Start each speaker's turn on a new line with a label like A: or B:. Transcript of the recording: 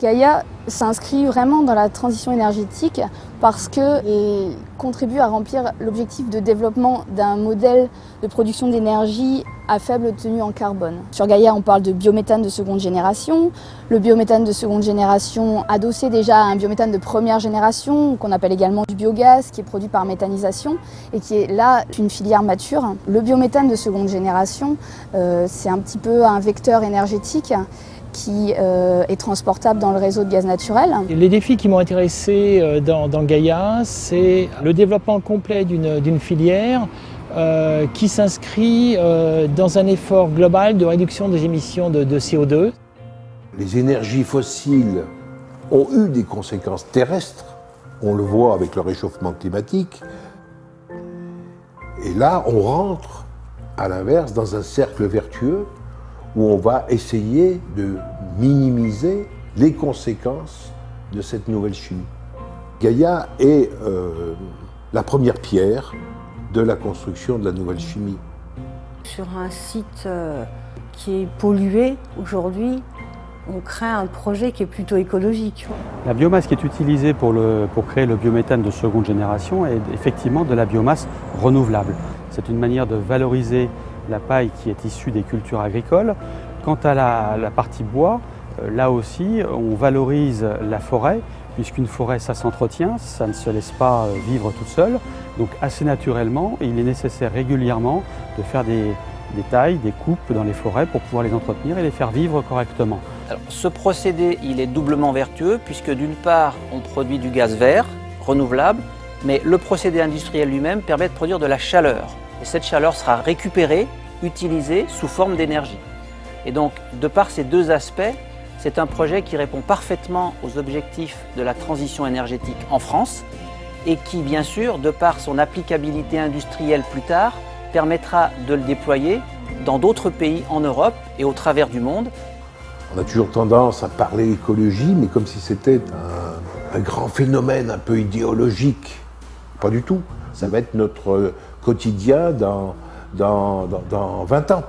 A: Gaïa s'inscrit vraiment dans la transition énergétique parce qu'elle contribue à remplir l'objectif de développement d'un modèle de production d'énergie à faible tenue en carbone. Sur Gaïa, on parle de biométhane de seconde génération. Le biométhane de seconde génération adossé déjà à un biométhane de première génération, qu'on appelle également du biogaz, qui est produit par méthanisation et qui est là une filière mature. Le biométhane de seconde génération, c'est un petit peu un vecteur énergétique qui est transportable dans le réseau de gaz naturel.
B: Les défis qui m'ont intéressé dans Gaïa, c'est le développement complet d'une filière qui s'inscrit dans un effort global de réduction des émissions de CO2.
C: Les énergies fossiles ont eu des conséquences terrestres, on le voit avec le réchauffement climatique. Et là, on rentre, à l'inverse, dans un cercle vertueux où on va essayer de minimiser les conséquences de cette nouvelle chimie. Gaïa est la première pierre de la construction de la nouvelle chimie.
D: Sur un site qui est pollué aujourd'hui, on crée un projet qui est plutôt écologique.
E: La biomasse qui est utilisée pour créer le biométhane de seconde génération est effectivement de la biomasse renouvelable. C'est une manière de valoriser la paille qui est issue des cultures agricoles. Quant à la partie bois, là aussi, on valorise la forêt, puisqu'une forêt, ça s'entretient, ça ne se laisse pas vivre toute seule. Donc assez naturellement, il est nécessaire régulièrement de faire des tailles, des coupes dans les forêts pour pouvoir les entretenir et les faire vivre correctement.
F: Alors, ce procédé, il est doublement vertueux, puisque d'une part, on produit du gaz vert, renouvelable, mais le procédé industriel lui-même permet de produire de la chaleur. Et cette chaleur sera récupérée, utilisée sous forme d'énergie. Et donc, de par ces deux aspects, c'est un projet qui répond parfaitement aux objectifs de la transition énergétique en France et qui, bien sûr, de par son applicabilité industrielle plus tard, permettra de le déployer dans d'autres pays en Europe et au travers du monde.
C: On a toujours tendance à parler écologie, mais comme si c'était un grand phénomène un peu idéologique. Pas du tout. Ça va être notre quotidien dans 20 ans.